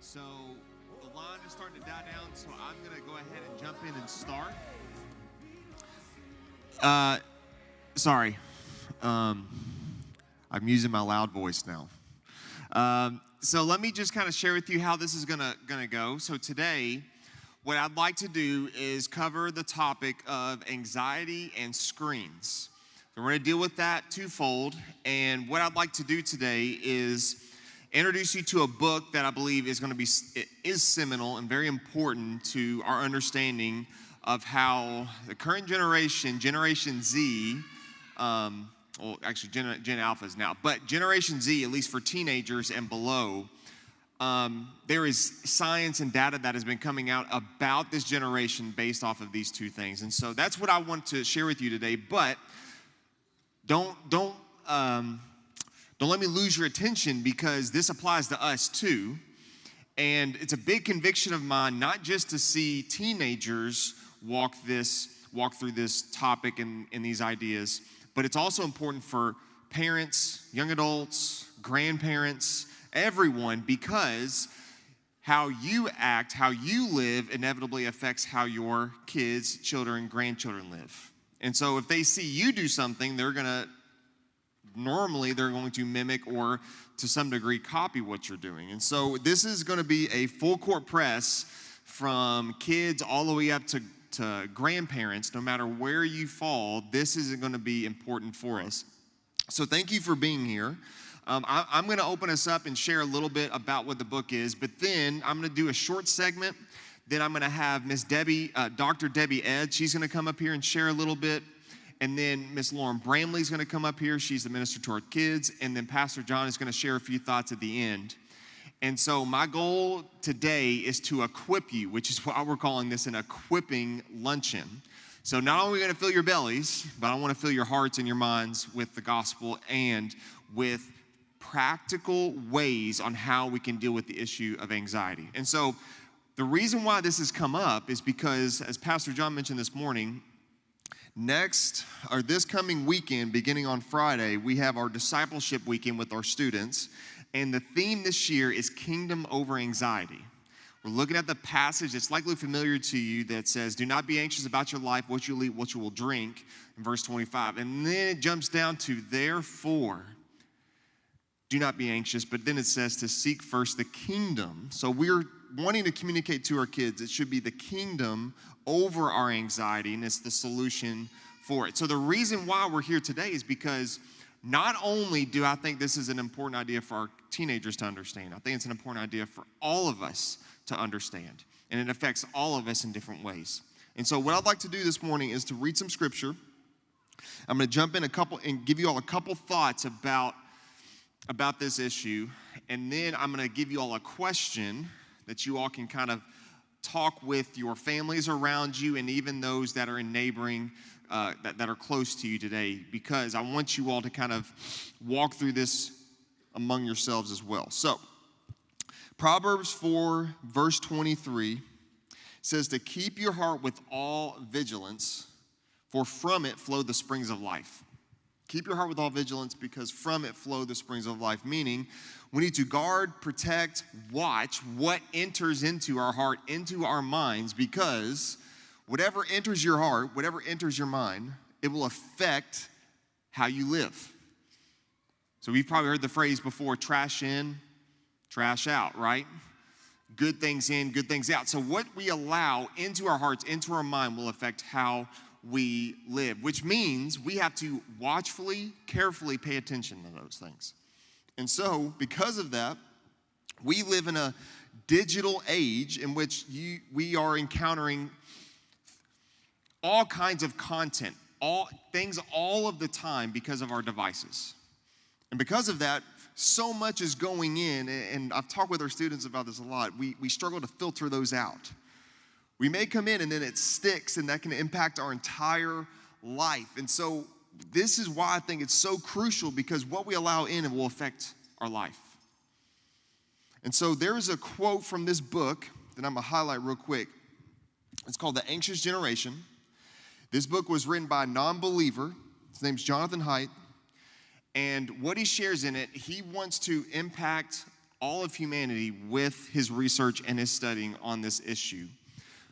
So the line is starting to die down, so I'm going to go ahead and jump in and start. Sorry. I'm using my loud voice now. So let me just kind of share with you how this is gonna go. So today, what I'd like to do is cover the topic of anxiety and screens. So we're going to deal with that twofold. And what I'd like to do today is introduce you to a book that I believe is seminal and very important to our understanding of how the current generation, Generation Z, well, actually Gen Alpha is now, but Generation Z, at least for teenagers and below, there is science and data that has been coming out about this generation based off of these two things. And so that's what I want to share with you today. But don't let me lose your attention, because this applies to us too. And it's a big conviction of mine, not just to see teenagers walk through this topic and these ideas, but it's also important for parents, young adults, grandparents, everyone, because how you act, how you live inevitably affects how your kids, children, grandchildren live. And so if they see you do something, they're going to mimic or to some degree copy what you're doing. And so this is going to be a full court press from kids all the way up to grandparents. No matter where you fall, this is going to be important for us. So thank you for being here. I'm going to open us up and share a little bit about what the book is, but then I'm going to do a short segment. Then I'm going to have Dr. Debbie Ed. She's going to come up here and share a little bit. And then Miss Lauren Bramley is going to come up here. She's the minister to our kids. And then Pastor John is going to share a few thoughts at the end. And so my goal today is to equip you, which is why we're calling this an equipping luncheon. So not only are we going to fill your bellies, but I want to fill your hearts and your minds with the gospel and with practical ways on how we can deal with the issue of anxiety. And so the reason why this has come up is because, as Pastor John mentioned this morning, this coming weekend, beginning on Friday, we have our discipleship weekend with our students. And the theme this year is Kingdom Over Anxiety. We're looking at the passage that's likely familiar to you that says, do not be anxious about your life, what you'll eat, what you will drink, in verse 25. And then it jumps down to, therefore, do not be anxious. But then it says to seek first the kingdom. So we're wanting to communicate to our kids, it should be the kingdom over our anxiety, and it's the solution for it. So the reason why we're here today is because not only do I think this is an important idea for our teenagers to understand, I think it's an important idea for all of us to understand, and it affects all of us in different ways. And so what I'd like to do this morning is to read some scripture. I'm going to jump in and give you all a couple thoughts about this issue, and then I'm going to give you all a question that you all can kind of talk with your families around you and even those that are in neighboring, that are close to you today, because I want you all to kind of walk through this among yourselves as well. So, Proverbs 4, verse 23 says to keep your heart with all vigilance, for from it flow the springs of life. Keep your heart with all vigilance, because from it flow the springs of life. Meaning, we need to guard, protect, watch what enters into our heart, into our minds, because whatever enters your heart, whatever enters your mind, it will affect how you live. So we've probably heard the phrase before, trash in, trash out, right? Good things in, good things out. So what we allow into our hearts, into our mind, will affect how we live, which means we have to watchfully, carefully pay attention to those things. And so, because of that, we live in a digital age in which we are encountering all kinds of content, all of the time because of our devices. And because of that, so much is going in, and I've talked with our students about this a lot. We struggle to filter those out. We may come in and then it sticks, and that can impact our entire life. And so this is why I think it's so crucial, because what we allow in will affect our life. And so there's a quote from this book that I'm going to highlight real quick. It's called The Anxious Generation. This book was written by a non-believer. His name's Jonathan Haidt. And what he shares in it, he wants to impact all of humanity with his research and his studying on this issue.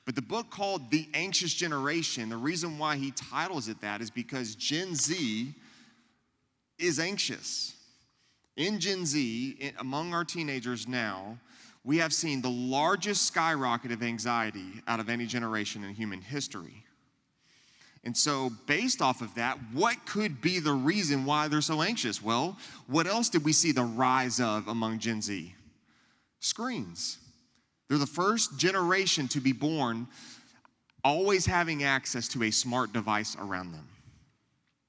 But the book called The Anxious Generation, the reason why he titles it that is because Gen Z is anxious. In Gen Z, among our teenagers now, we have seen the largest skyrocket of anxiety out of any generation in human history. And so, based off of that, what could be the reason why they're so anxious? Well, what else did we see the rise of among Gen Z? Screens. They're the first generation to be born always having access to a smart device around them.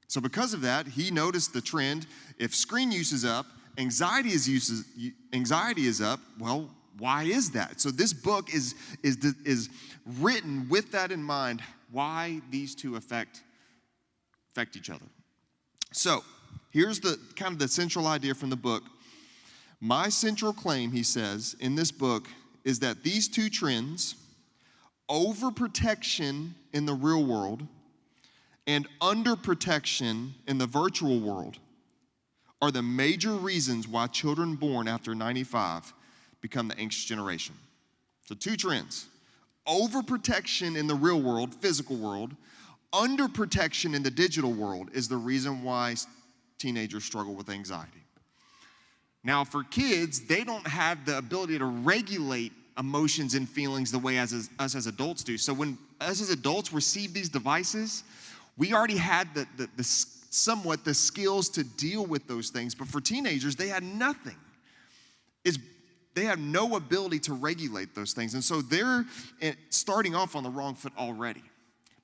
So because of that, he noticed the trend. If screen use is up, anxiety is up. Well, why is that? So this book is written with that in mind, why these two affect each other. So here's the kind of the central idea from the book. My central claim, he says, in this book is that these two trends, overprotection in the real world and underprotection in the virtual world, are the major reasons why children born after 95 become the anxious generation. So two trends: overprotection in the real world, physical world, underprotection in the digital world is the reason why teenagers struggle with anxiety. Now, for kids, they don't have the ability to regulate emotions and feelings the way us as adults do. So when us as adults receive these devices, we already had somewhat the skills to deal with those things. But for teenagers, they had nothing. They have no ability to regulate those things. And so they're starting off on the wrong foot already.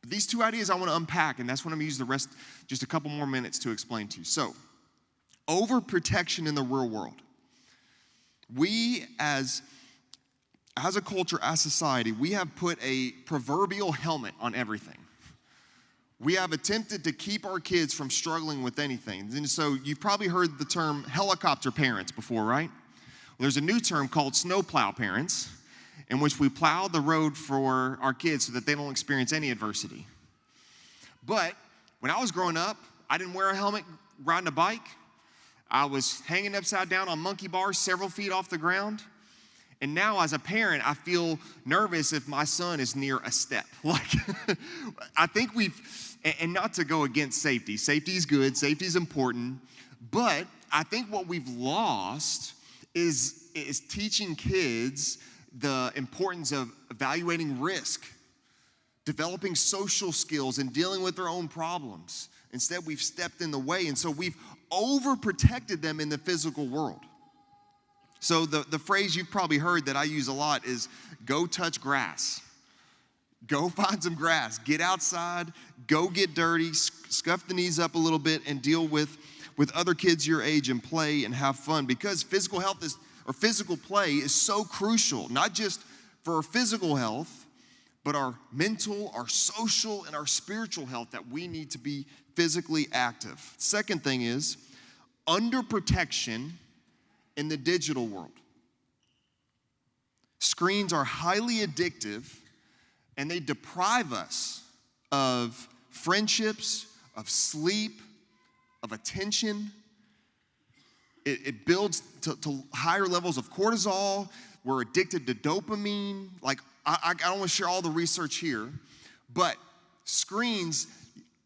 But these two ideas I want to unpack, and that's what I'm going to use the rest, just a couple more minutes to explain to you. So, overprotection in the real world. We as a culture, as society, we have put a proverbial helmet on everything. We have attempted to keep our kids from struggling with anything. And so you've probably heard the term helicopter parents before, right? Well, there's a new term called snowplow parents, in which we plow the road for our kids so that they don't experience any adversity. But when I was growing up, I didn't wear a helmet riding a bike. I was hanging upside down on monkey bars several feet off the ground. And now as a parent, I feel nervous if my son is near a step. I think and not to go against safety. Safety is good, safety is important. But I think what we've lost is teaching kids the importance of evaluating risk, developing social skills, and dealing with their own problems. Instead, we've stepped in the way, and so we've overprotected them in the physical world. So the phrase you've probably heard that I use a lot is, go touch grass. Go find some grass. Get outside. Go get dirty. Scuff the knees up a little bit and deal with other kids your age and play and have fun. Because physical play is so crucial, not just for our physical health, but our mental, our social, and our spiritual health, that we need to be physically active. Second thing is underprotection in the digital world. Screens are highly addictive, and they deprive us of friendships, of sleep, of attention. It builds to higher levels of cortisol. We're addicted to dopamine. I don't want to share all the research here, but screens,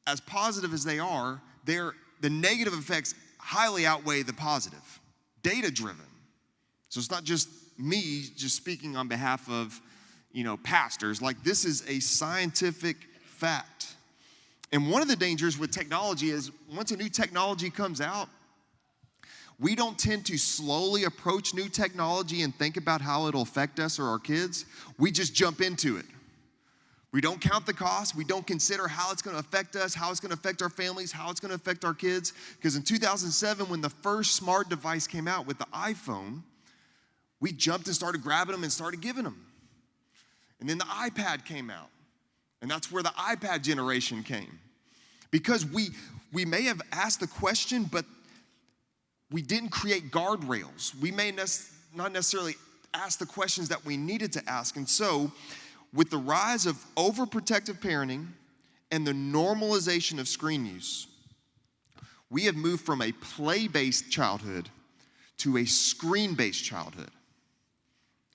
as positive as they are, the negative effects highly outweigh the positive. Data-driven. So it's not just me just speaking on behalf of, pastors. This is a scientific fact. And one of the dangers with technology is once a new technology comes out, we don't tend to slowly approach new technology and think about how it'll affect us or our kids. We just jump into it. We don't count the cost. We don't consider how it's going to affect us, how it's going to affect our families, how it's going to affect our kids. Because in 2007, when the first smart device came out with the iPhone, we jumped and started grabbing them and started giving them. And then the iPad came out. And that's where the iPad generation came. Because we may have asked the question, but we didn't create guardrails. We may not necessarily ask the questions that we needed to ask. And so, with the rise of overprotective parenting and the normalization of screen use, we have moved from a play-based childhood to a screen-based childhood.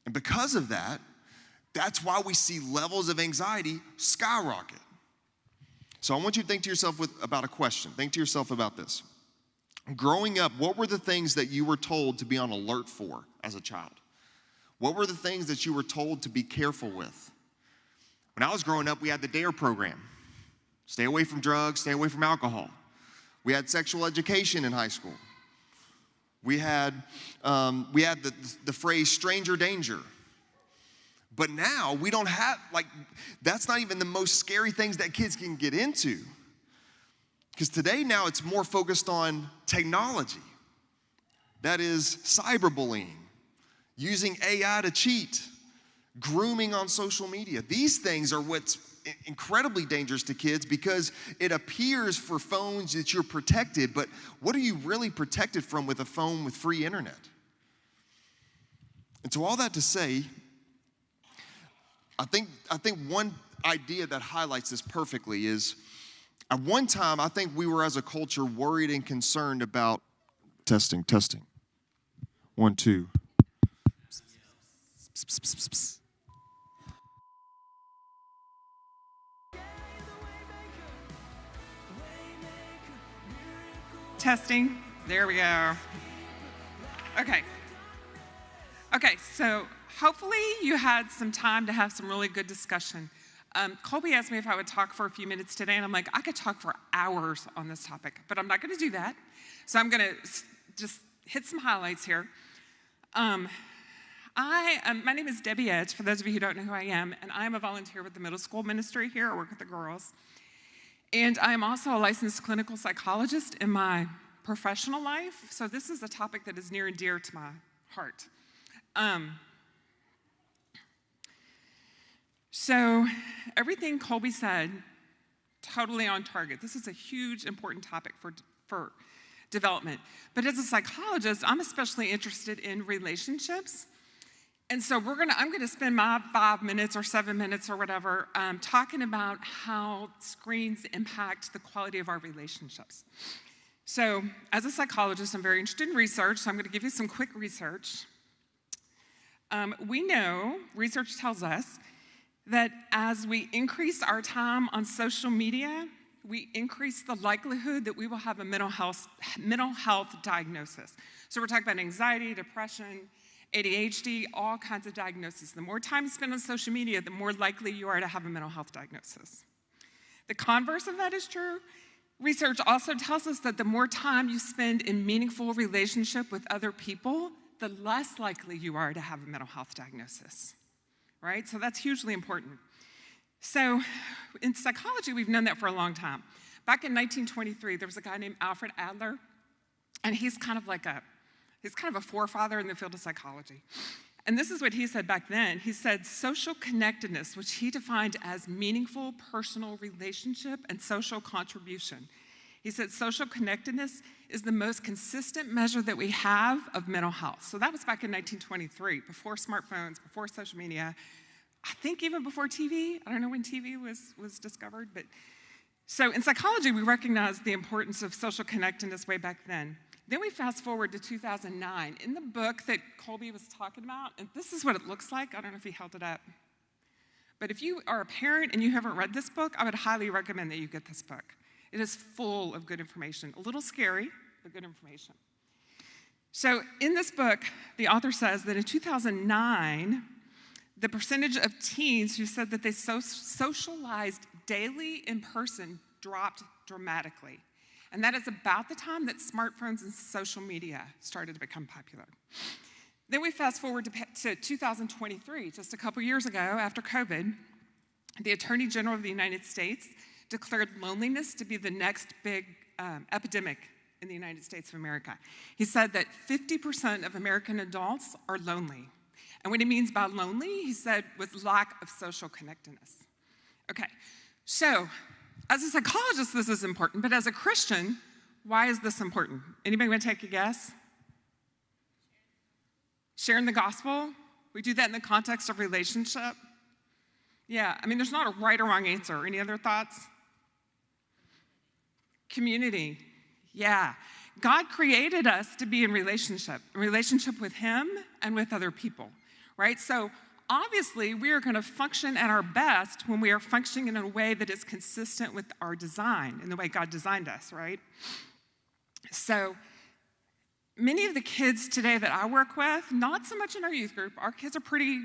And because of that, that's why we see levels of anxiety skyrocket. So I want you to think to yourself about a question. Think to yourself about this. Growing up, what were the things that you were told to be on alert for as a child? What were the things that you were told to be careful with? When I was growing up, we had the DARE program. Stay away from drugs, stay away from alcohol. We had sexual education in high school. We had the phrase stranger danger. But now we don't have, that's not even the most scary things that kids can get into. Because today now it's more focused on technology. That is cyberbullying, using AI to cheat, grooming on social media. These things are what's incredibly dangerous to kids because it appears for phones that you're protected, but what are you really protected from with a phone with free internet? And so all that to say, I think one idea that highlights this perfectly is at one time, I think we were as a culture worried and concerned about testing. 1, 2. Testing. There we go. Okay, so hopefully you had some time to have some really good discussion. Colby asked me if I would talk for a few minutes today, and I'm like, I could talk for hours on this topic, but I'm not going to do that. So I'm going to just hit some highlights here. My name is Debbie Edge, for those of you who don't know who I am, and I am a volunteer with the middle school ministry here. I work with the girls. And I am also a licensed clinical psychologist in my professional life, so this is a topic that is near and dear to my heart. So everything Colby said, totally on target. This is a huge, important topic for development. But as a psychologist, I'm especially interested in relationships. And so I'm going to spend my 5 minutes or 7 minutes or whatever talking about how screens impact the quality of our relationships. So as a psychologist, I'm very interested in research, so I'm going to give you some quick research. We know, research tells us, that as we increase our time on social media, we increase the likelihood that we will have a mental health diagnosis. So we're talking about anxiety, depression, ADHD, all kinds of diagnoses. The more time you spend on social media, the more likely you are to have a mental health diagnosis. The converse of that is true. Research also tells us that the more time you spend in meaningful relationship with other people, the less likely you are to have a mental health diagnosis, right? So that's hugely important. So in psychology, we've known that for a long time. Back in 1923, there was a guy named Alfred Adler, and he's kind of a forefather in the field of psychology. And this is what he said back then. He said social connectedness, which he defined as meaningful personal relationship and social contribution. He said social connectedness is the most consistent measure that we have of mental health. So that was back in 1923, before smartphones, before social media, I think even before TV. I don't know when TV was discovered, but so in psychology, we recognize the importance of social connectedness way back then. Then we fast forward to 2009. In the book that Colby was talking about, and this is what it looks like. I don't know if he held it up. But if you are a parent and you haven't read this book, I would highly recommend that you get this book. It is full of good information. A little scary, but good information. So in this book, the author says that in 2009, the percentage of teens who said that they socialized daily in person dropped dramatically. And that is about the time that smartphones and social media started to become popular. Then we fast forward to 2023, just a couple years ago after COVID, the Attorney General of the United States declared loneliness to be the next big epidemic in the United States of America. He said that 50% of American adults are lonely. And what he means by lonely, he said, was lack of social connectedness. Okay, so as a psychologist, this is important, but as a Christian, why is this important? Anybody want to take a guess? Sharing the gospel? We do that in the context of relationship. Yeah, I mean, there's not a right or wrong answer. Any other thoughts? Community. Yeah. God created us to be in relationship with Him and with other people, right? So obviously, we are going to function at our best when we are functioning in a way that is consistent with our design and the way God designed us, right? So many of the kids today that I work with, not so much in our youth group. Our kids are pretty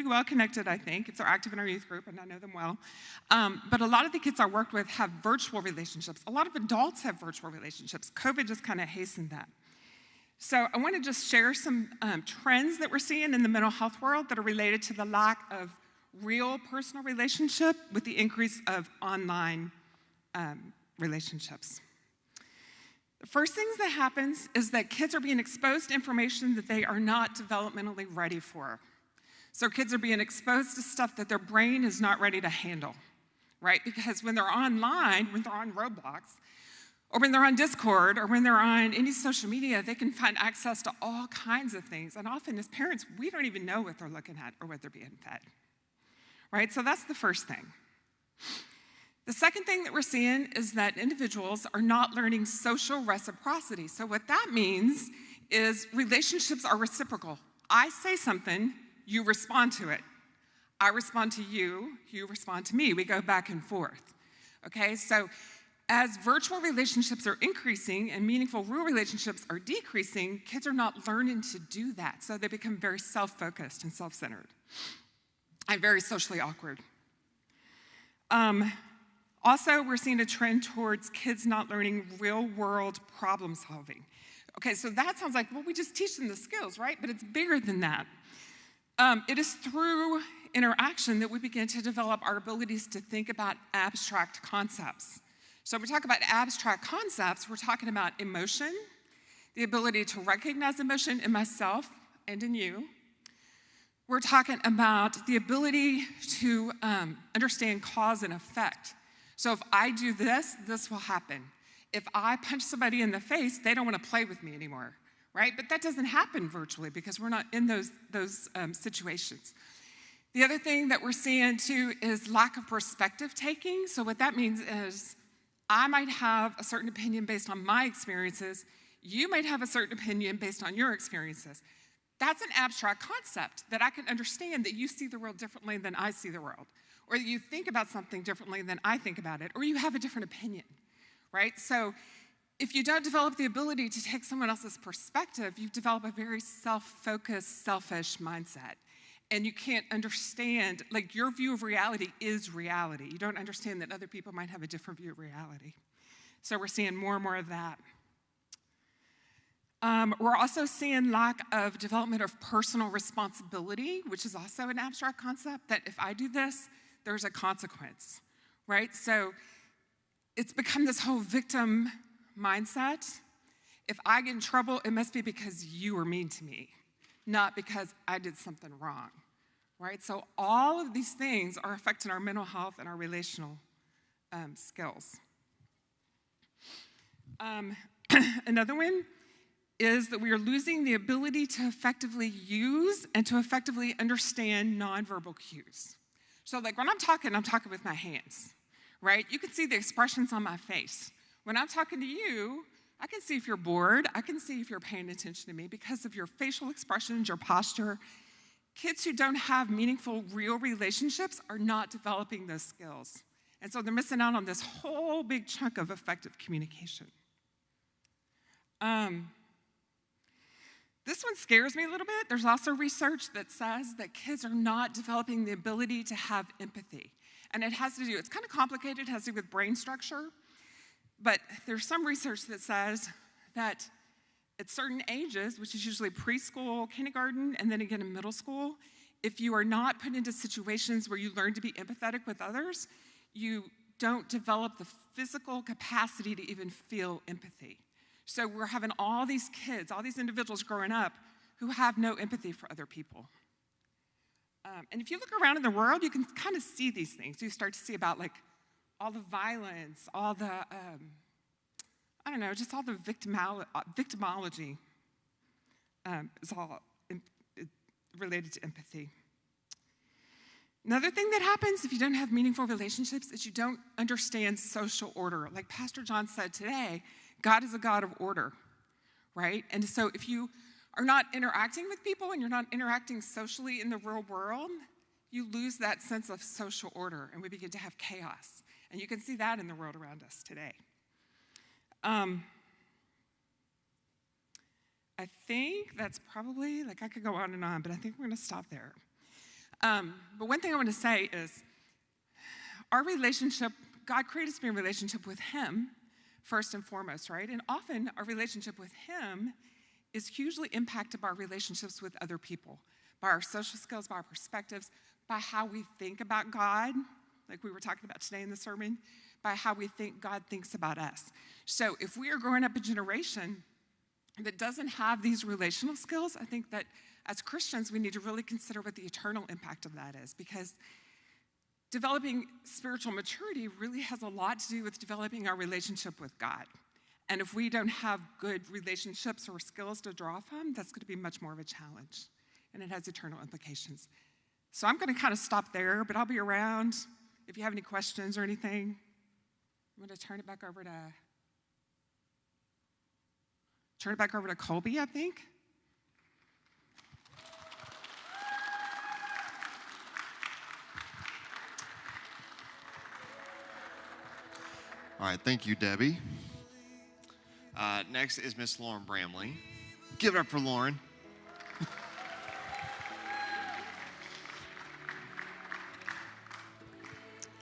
well connected, I think, if they're active in our youth group, and I know them well. But a lot of the kids I worked with have virtual relationships. A lot of adults have virtual relationships. COVID just kind of hastened that. So I want to just share some trends that we're seeing in the mental health world that are related to the lack of real personal relationship with the increase of online relationships. The first things that happens is that kids are being exposed to information that they are not developmentally ready for. So kids are being exposed to stuff that their brain is not ready to handle, right? Because when they're online, when they're on Roblox, or when they're on Discord, or when they're on any social media, they can find access to all kinds of things. And often as parents, we don't even know what they're looking at or what they're being fed, right? So that's the first thing. The second thing that we're seeing is that individuals are not learning social reciprocity. So what that means is relationships are reciprocal. I say something, you respond to it. I respond to you, you respond to me. We go back and forth, okay? So as virtual relationships are increasing and meaningful real relationships are decreasing, kids are not learning to do that. So they become very self-focused and self-centered and very socially awkward. Also, we're seeing a trend towards kids not learning real-world problem solving. Okay, so that sounds like, well, we just teach them the skills, right? But it's bigger than that. It is through interaction that we begin to develop our abilities to think about abstract concepts. So when we talk about abstract concepts, we're talking about emotion, the ability to recognize emotion in myself and in you. We're talking about the ability to understand cause and effect. So if I do this, this will happen. If I punch somebody in the face, they don't want to play with me anymore, right? But that doesn't happen virtually because we're not in those situations. The other thing that we're seeing too is lack of perspective taking. So what that means is I might have a certain opinion based on my experiences. You might have a certain opinion based on your experiences. That's an abstract concept that I can understand that you see the world differently than I see the world, or that you think about something differently than I think about it, or you have a different opinion, right? So if you don't develop the ability to take someone else's perspective, you develop a very self-focused, selfish mindset. And you can't understand, like your view of reality is reality. You don't understand that other people might have a different view of reality. So we're seeing more and more of that. We're also seeing lack of development of personal responsibility, which is also an abstract concept, that if I do this, there's a consequence, right? So it's become this whole victim mindset. If I get in trouble, it must be because you were mean to me, not because I did something wrong, right? So all of these things are affecting our mental health and our relational skills. Another one is that we are losing the ability to effectively use and to effectively understand nonverbal cues. So like when I'm talking with my hands, right? You can see the expressions on my face. When I'm talking to you, I can see if you're bored. I can see if you're paying attention to me because of your facial expressions, your posture. Kids who don't have meaningful, real relationships are not developing those skills. And so they're missing out on this whole big chunk of effective communication. This one scares me a little bit. There's also research that says that kids are not developing the ability to have empathy. And it has to do, it's kind of complicated, it has to do with brain structure. But there's some research that says that at certain ages, which is usually preschool, kindergarten, and then again in middle school, if you are not put into situations where you learn to be empathetic with others, you don't develop the physical capacity to even feel empathy. So we're having all these kids, all these individuals growing up who have no empathy for other people. And if you look around in the world, you can kind of see these things. You start to see about like all the violence, all the, just all the victimology is all related to empathy. Another thing that happens if you don't have meaningful relationships is you don't understand social order. Like Pastor John said today, God is a God of order. right? And so if you are not interacting with people and you're not interacting socially in the real world, you lose that sense of social order and we begin to have chaos. And you can see that in the world around us today. I think that's probably, I could go on and on, but I think we're going to stop there. But one thing I want to say is our relationship, God created us to be in relationship with Him first and foremost, right? And often our relationship with Him is hugely impacted by our relationships with other people, by our social skills, by our perspectives, by how we think about God, like we were talking about today in the sermon, by how we think God thinks about us. So if we are growing up a generation that doesn't have these relational skills, I think that as Christians, we need to really consider what the eternal impact of that is, because developing spiritual maturity really has a lot to do with developing our relationship with God. And if we don't have good relationships or skills to draw from, that's going to be much more of a challenge, and it has eternal implications. So I'm going to kind of stop there, but I'll be around if you have any questions or anything. I'm going to turn it back over to Colby, I think. All right, thank you, Debbie. Next is Miss Lauren Bramley. Give it up for Lauren.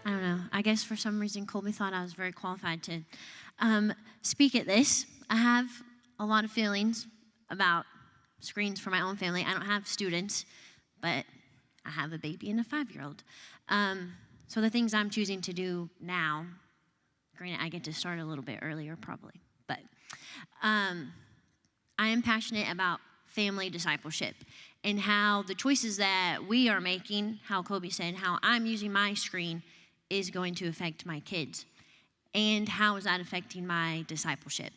I don't know. I guess for some reason Colby thought I was very qualified to speak at this. I have a lot of feelings about screens for my own family. I don't have students, but I have a baby and a 5-year-old. So the things I'm choosing to do now, granted I get to start a little bit earlier probably, but I am passionate about family discipleship and how the choices that we are making, how Colby said, how I'm using my screen is going to affect my kids. And how is that affecting my discipleship?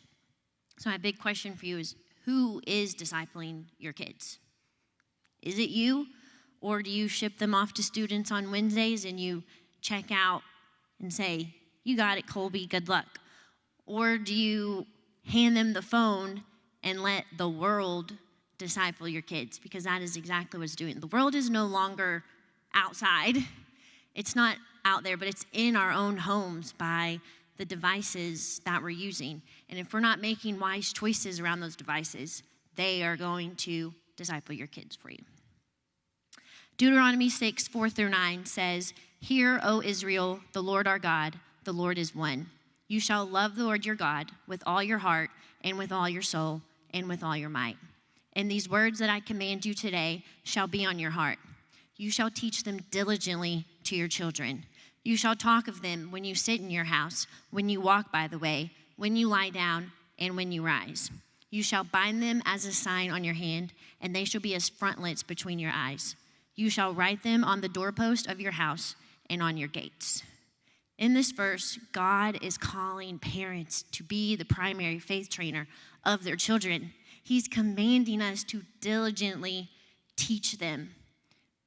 So my big question for you is, who is discipling your kids? Is it you? Or do you ship them off to students on Wednesdays and you check out and say, you got it, Colby, good luck? Or do you hand them the phone and let the world disciple your kids? Because that is exactly what it's doing. The world is no longer outside. It's not out there, but it's in our own homes by the devices that we're using. And if we're not making wise choices around those devices, they are going to disciple your kids for you. Deuteronomy 6:4-9 says, "Hear, O Israel, the Lord our God, the Lord is one. You shall love the Lord your God with all your heart and with all your soul and with all your might. And these words that I command you today shall be on your heart. You shall teach them diligently to your children. You shall talk of them when you sit in your house, when you walk by the way, when you lie down, and when you rise. You shall bind them as a sign on your hand, and they shall be as frontlets between your eyes. You shall write them on the doorpost of your house and on your gates." In this verse, God is calling parents to be the primary faith trainer of their children. He's commanding us to diligently teach them.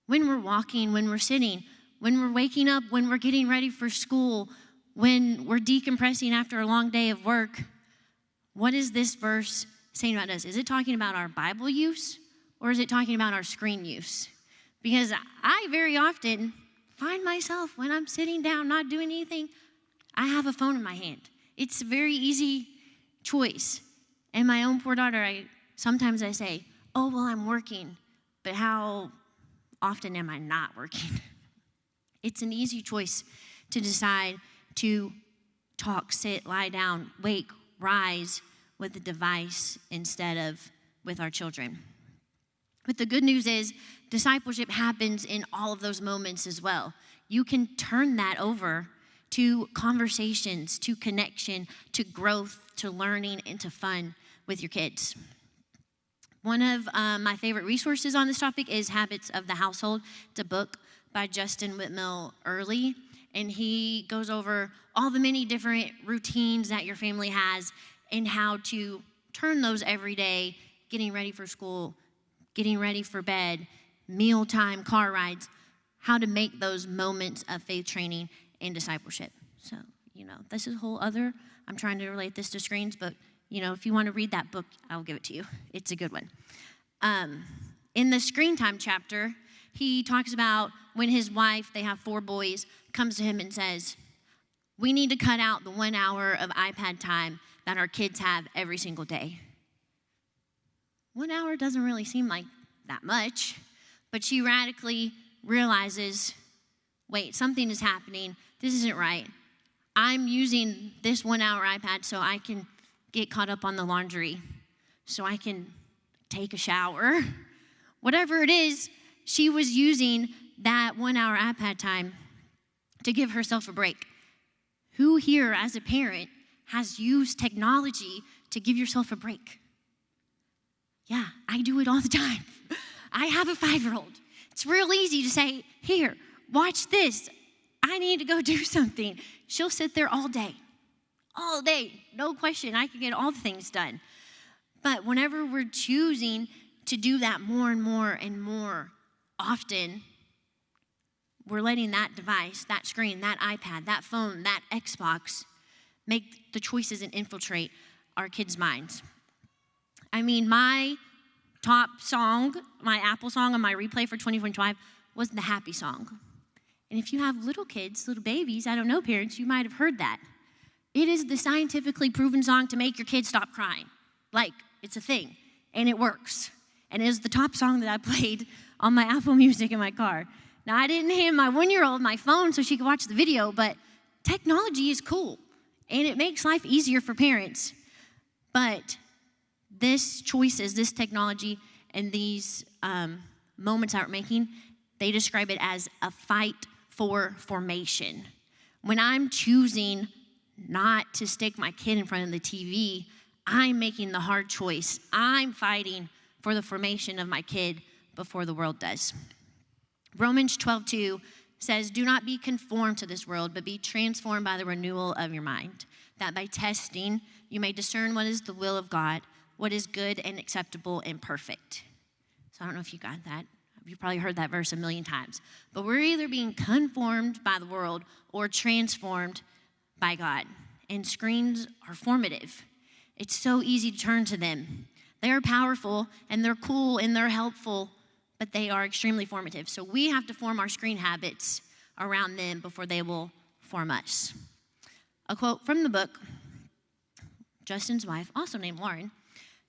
When we're walking, when we're sitting, when we're waking up, when we're getting ready for school, when we're decompressing after a long day of work, what is this verse saying about us? Is it talking about our Bible use, or is it talking about our screen use? Because I very often find myself when I'm sitting down not doing anything, I have a phone in my hand. It's a very easy choice. And my own poor daughter, sometimes I say, oh, well, I'm working, but how often am I not working? It's an easy choice to decide to talk, sit, lie down, wake, rise with a device instead of with our children. But the good news is discipleship happens in all of those moments as well. You can turn that over to conversations, to connection, to growth, to learning, and to fun with your kids. One of my favorite resources on this topic is Habits of the Household. It's a book by Justin Whitmel Early, and he goes over all the many different routines that your family has and how to turn those every day, getting ready for school, getting ready for bed, mealtime, car rides, how to make those moments of faith training and discipleship. So, this is a whole other, I'm trying to relate this to screens, but if you want to read that book, I'll give it to you. It's a good one. In the screen time chapter, he talks about when his wife, they have 4 boys, comes to him and says, we need to cut out the 1 hour of iPad time that our kids have every single day. 1 hour doesn't really seem like that much, but she radically realizes, wait, something is happening. This isn't right. I'm using this 1 hour iPad so I can get caught up on the laundry, so I can take a shower. Whatever it is, she was using that 1 hour iPad time to give herself a break. Who here as a parent has used technology to give yourself a break? Yeah, I do it all the time. I have a 5-year-old. It's real easy to say, here, watch this. I need to go do something. She'll sit there all day, no question. I can get all the things done. But whenever we're choosing to do that more and more and more often, we're letting that device, that screen, that iPad, that phone, that Xbox make the choices and infiltrate our kids' minds. I mean, my top song, my Apple song on my replay for 2025 was the Happy Song. And if you have little kids, little babies, I don't know, parents, you might have heard that. It is the scientifically proven song to make your kids stop crying. Like, it's a thing, and it works. And it is the top song that I played on my Apple Music in my car. Now, I didn't hand my 1-year-old my phone so she could watch the video, but technology is cool, and it makes life easier for parents. But this choices, this technology, and these moments that we're making, they describe it as a fight for formation. When I'm choosing not to stick my kid in front of the TV, I'm making the hard choice. I'm fighting for the formation of my kid before the world does. Romans 12:2 says, do not be conformed to this world, but be transformed by the renewal of your mind, that by testing you may discern what is the will of God, what is good and acceptable and perfect. So I don't know if you got that. You've probably heard that verse a million times. But we're either being conformed by the world or transformed by God. And screens are formative. It's so easy to turn to them. They're powerful and they're cool and they're helpful, but they are extremely formative. So we have to form our screen habits around them before they will form us. A quote from the book, Justin's wife, also named Lauren,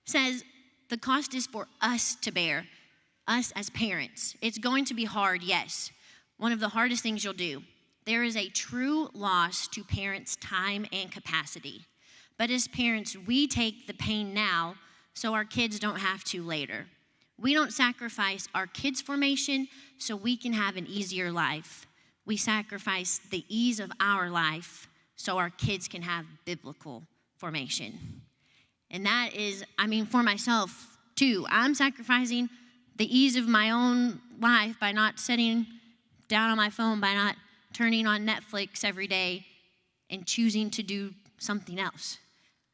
says, the cost is for us to bear, us as parents. It's going to be hard, yes. One of the hardest things you'll do. There is a true loss to parents' time and capacity. But as parents, we take the pain now so our kids don't have to later. We don't sacrifice our kids' formation so we can have an easier life. We sacrifice the ease of our life so our kids can have biblical formation. And that is, for myself too. I'm sacrificing the ease of my own life by not sitting down on my phone, by not turning on Netflix every day and choosing to do something else.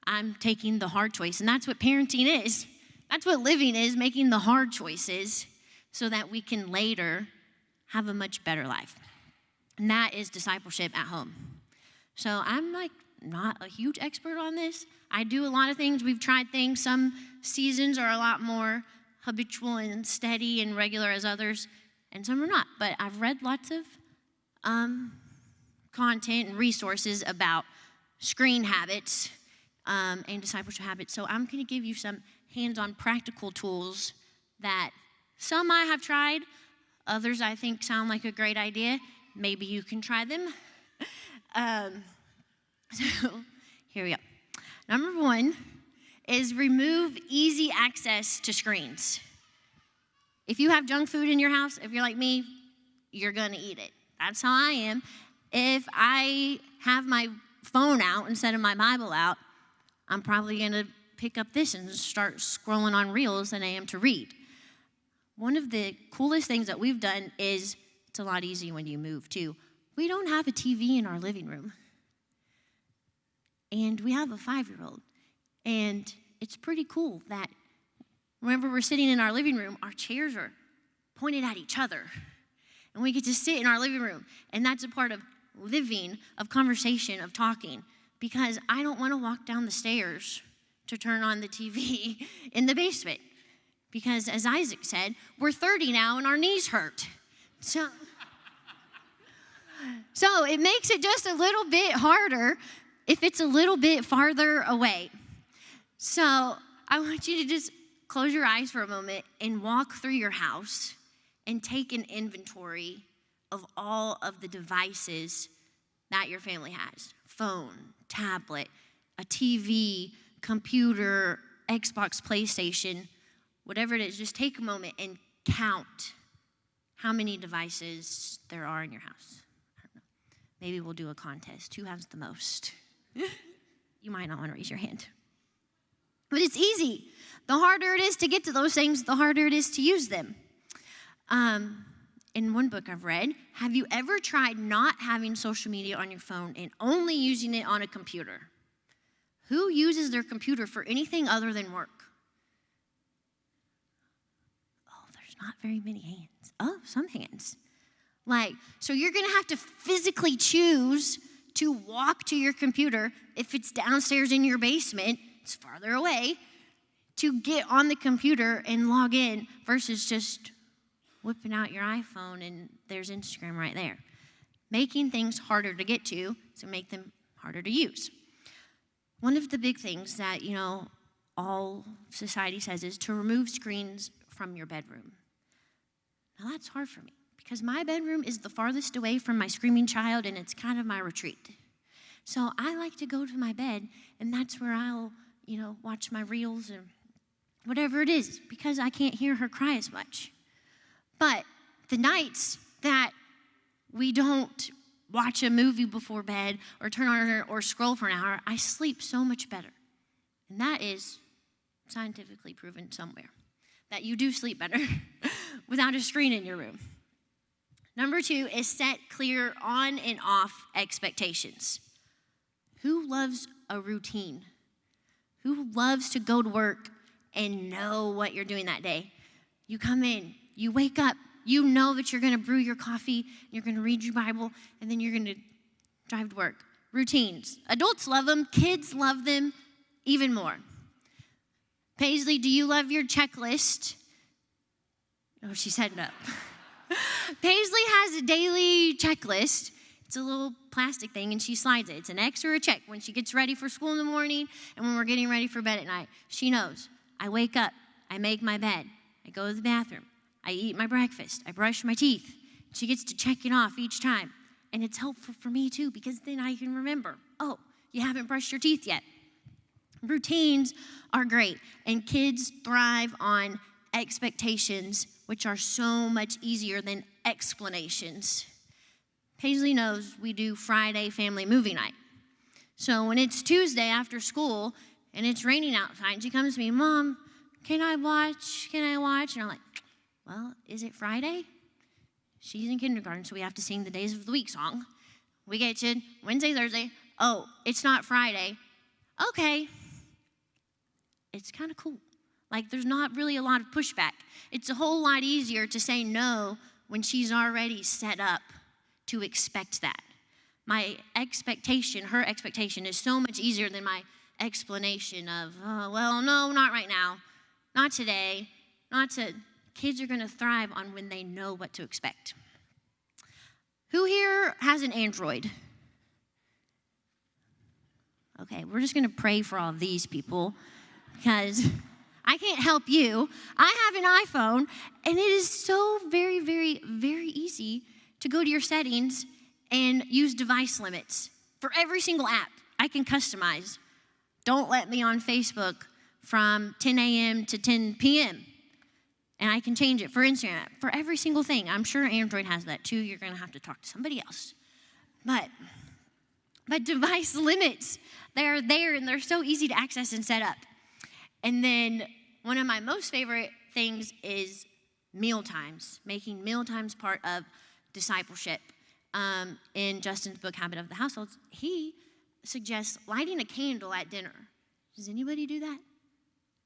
I'm taking the hard choice, and that's what parenting is. That's what living is, making the hard choices so that we can later have a much better life. And that is discipleship at home. So I'm not a huge expert on this. I do a lot of things. We've tried things. Some seasons are a lot more habitual and steady and regular as others, and some are not. But I've read lots of content and resources about screen habits and discipleship habits. So I'm going to give you some hands-on practical tools that some I have tried, others I think sound like a great idea. Maybe you can try them. So here we go. Number 1 is remove easy access to screens. If you have junk food in your house, if you're like me, you're going to eat it. That's how I am. If I have my phone out instead of my Bible out, I'm probably going to pick up this and start scrolling on Reels than I am to read. One of the coolest things that we've done is, it's a lot easier when you move too. We don't have a TV in our living room. And we have a 5-year-old. And it's pretty cool that whenever we're sitting in our living room, our chairs are pointed at each other. And we get to sit in our living room. And that's a part of living, of conversation, of talking. Because I don't want to walk down the stairs to turn on the TV in the basement. Because as Isaac said, we're 30 now and our knees hurt. So it makes it just a little bit harder if it's a little bit farther away. So I want you to just close your eyes for a moment and walk through your house and take an inventory of all of the devices that your family has. Phone, tablet, a TV, computer, Xbox, PlayStation, whatever it is. Just take a moment and count how many devices there are in your house. I don't know. Maybe we'll do a contest. Who has the most? You might not want to raise your hand. But it's easy. The harder it is to get to those things, the harder it is to use them. In one book I've read, have you ever tried not having social media on your phone and only using it on a computer? Who uses their computer for anything other than work? Oh, there's not very many hands. Oh, some hands. So you're going to have to physically choose to walk to your computer. If it's downstairs in your basement, it's farther away, to get on the computer and log in versus just whipping out your iPhone and there's Instagram right there. Making things harder to get to make them harder to use. One of the big things that, all society says is to remove screens from your bedroom. Now that's hard for me because my bedroom is the farthest away from my screaming child and it's kind of my retreat. So I like to go to my bed and that's where I'll, watch my reels and whatever it is because I can't hear her cry as much. But the nights that we don't watch a movie before bed or turn on or scroll for an hour, I sleep so much better. And that is scientifically proven somewhere, that you do sleep better without a screen in your room. Number 2 is set clear on and off expectations. Who loves a routine? Who loves to go to work and know what you're doing that day? You come in, you wake up, you know that you're going to brew your coffee, you're going to read your Bible, and then you're going to drive to work. Routines. Adults love them. Kids love them even more. Paisley, do you love your checklist? Oh, she set it up. Paisley has a daily checklist. It's a little plastic thing, and she slides it. It's an X or a check when she gets ready for school in the morning and when we're getting ready for bed at night. She knows. I wake up. I make my bed. I go to the bathroom. I eat my breakfast. I brush my teeth. She gets to check it off each time. And it's helpful for me, too, because then I can remember, oh, you haven't brushed your teeth yet. Routines are great, and kids thrive on expectations, which are so much easier than explanations. Paisley knows we do Friday family movie night. So when it's Tuesday after school and it's raining outside, she comes to me, Mom, can I watch? And I'm like, well, is it Friday? She's in kindergarten, so we have to sing the Days of the Week song. We get to Wednesday, Thursday. Oh, it's not Friday. Okay. It's kind of cool. There's not really a lot of pushback. It's a whole lot easier to say no when she's already set up to expect that. Her expectation is so much easier than my explanation of, well, no, not right now. Not today. Kids are going to thrive on when they know what to expect. Who here has an Android? Okay, we're just going to pray for all of these people because I can't help you. I have an iPhone, and it is so very, very, very easy to go to your settings and use device limits. For every single app, I can customize. Don't let me on Facebook from 10 a.m. to 10 p.m. And I can change it for Instagram, for every single thing. I'm sure Android has that too. You're going to have to talk to somebody else. But device limits, they're there and they're so easy to access and set up. And then one of my most favorite things is meal times, making meal times part of discipleship. In Justin's book, Habit of the Household, he suggests lighting a candle at dinner. Does anybody do that?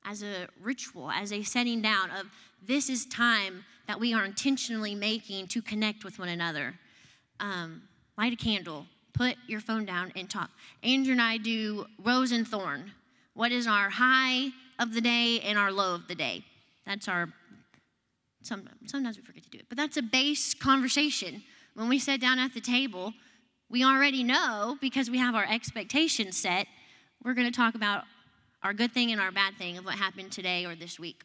As a ritual, as a setting down of this is time that we are intentionally making to connect with one another. Light a candle, put your phone down and talk. Andrew and I do rose and thorn. What is our high of the day and our low of the day? That's our, sometimes we forget to do it, but that's a base conversation. When we sit down at the table, we already know, because we have our expectations set, we're going to talk about our good thing and our bad thing of what happened today or this week.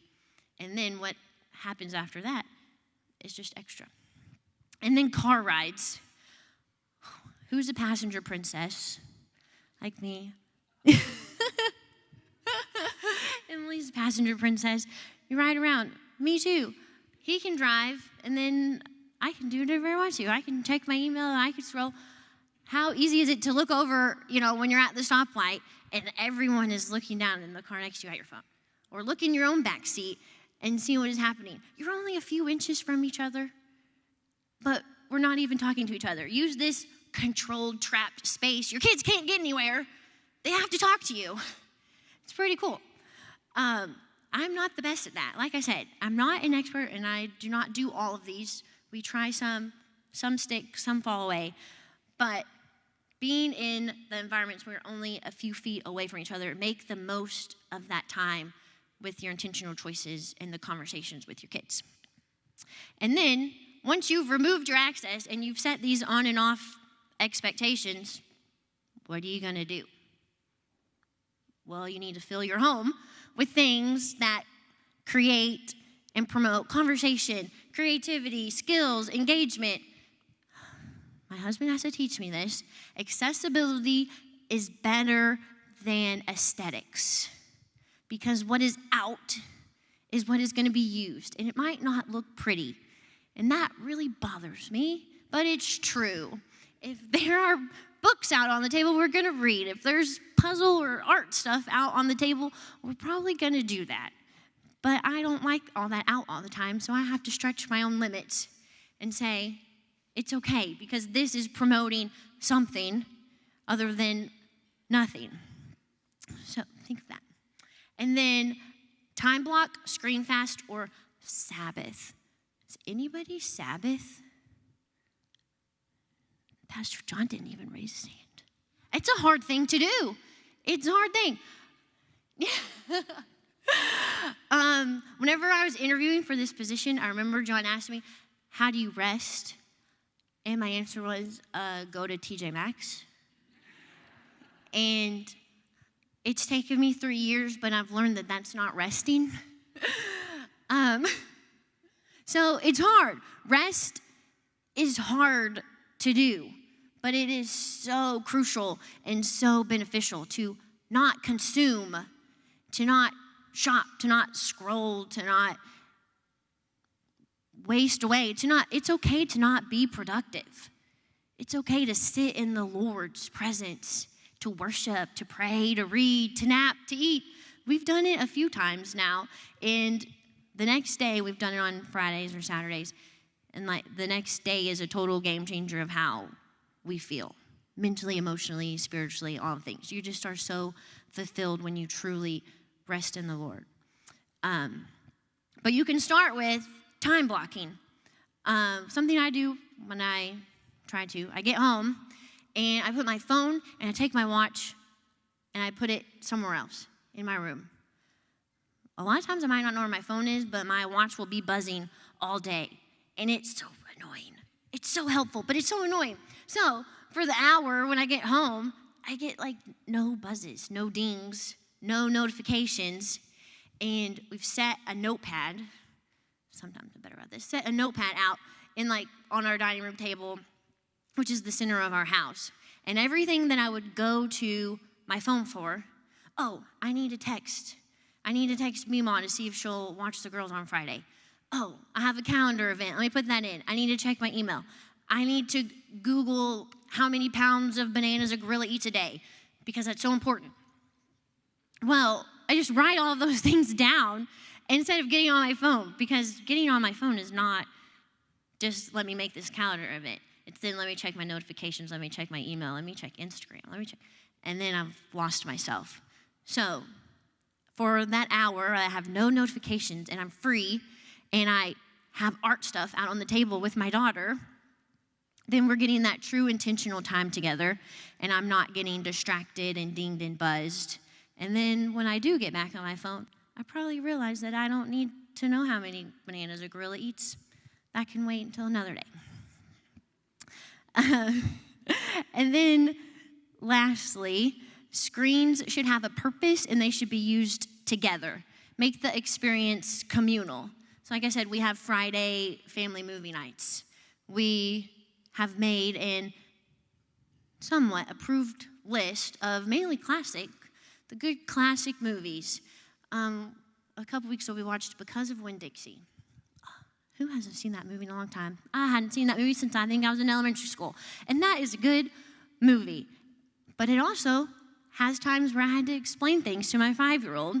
And then what happens after that is just extra. And then car rides. Who's a passenger princess? Like me. Emily's a passenger princess. You ride around. Me too. He can drive, and then I can do whatever I want to. I can check my email, I can scroll. How easy is it to look over, when you're at the stoplight and everyone is looking down in the car next to you at your phone? Or look in your own back seat and see what is happening. You're only a few inches from each other, but we're not even talking to each other. Use this controlled, trapped space. Your kids can't get anywhere. They have to talk to you. It's pretty cool. I'm not the best at that. Like I said, I'm not an expert, and I do not do all of these. We try some stick, some fall away. But being in the environments where we're only a few feet away from each other, make the most of that time with your intentional choices and the conversations with your kids. And then, once you've removed your access and you've set these on and off expectations, what are you going to do? Well, you need to fill your home with things that create and promote conversation, creativity, skills, engagement. My husband has to teach me this. Accessibility is better than aesthetics, because what is out is what is going to be used, and it might not look pretty, and that really bothers me, but it's true. If there are books out on the table, we're going to read. If there's puzzle or art stuff out on the table, we're probably going to do that. But I don't like all that out all the time, so I have to stretch my own limits and say, it's okay, because this is promoting something other than nothing. So think of that. And then time block, screen fast, or Sabbath. Is anybody Sabbath? Pastor John didn't even raise his hand. It's a hard thing to do. It's a hard thing. Whenever I was interviewing for this position, I remember John asked me, how do you rest? And my answer was, go to TJ Maxx. And it's taken me 3 years, but I've learned that that's not resting. So it's hard. Rest is hard to do, but it is so crucial and so beneficial to not consume, to not shop, to not scroll, to not waste away, it's okay to not be productive. It's okay to sit in the Lord's presence, to worship, to pray, to read, to nap, to eat. We've done it a few times now, and the next day, we've done it on Fridays or Saturdays, and the next day is a total game changer of how we feel, mentally, emotionally, spiritually, all things. You just are so fulfilled when you truly rest in the Lord. But you can start with time blocking. Something I do when I get home, and I put my phone, and I take my watch, and I put it somewhere else in my room. A lot of times I might not know where my phone is, but my watch will be buzzing all day, and it's so annoying. It's so helpful, but it's so annoying. So for the hour when I get home, I get no buzzes, no dings, no notifications, and we've set a notepad. Sometimes I'm better about this. Set a notepad out on our dining room table, which is the center of our house. And everything that I would go to my phone for, I need to text. I need to text Mima to see if she'll watch the girls on Friday. I have a calendar event. Let me put that in. I need to check my email. I need to Google how many pounds of bananas a gorilla eats a day, because that's so important. Well, I just write all of those things down instead of getting on my phone, because getting on my phone is not just let me make this calendar event. It's then let me check my notifications, let me check my email, let me check Instagram, and then I've lost myself. So for that hour, I have no notifications, and I'm free, and I have art stuff out on the table with my daughter. Then we're getting that true intentional time together, and I'm not getting distracted and dinged and buzzed And then when I do get back on my phone, I probably realize that I don't need to know how many bananas a gorilla eats. That can wait until another day. And then lastly, screens should have a purpose and they should be used together. Make the experience communal. So like I said, we have Friday family movie nights. We have made an somewhat approved list of mainly the good classic movies. A couple weeks ago, we watched Because of Winn-Dixie. Who hasn't seen that movie in a long time? I hadn't seen that movie since I think I was in elementary school. And that is a good movie. But it also has times where I had to explain things to my 5-year-old.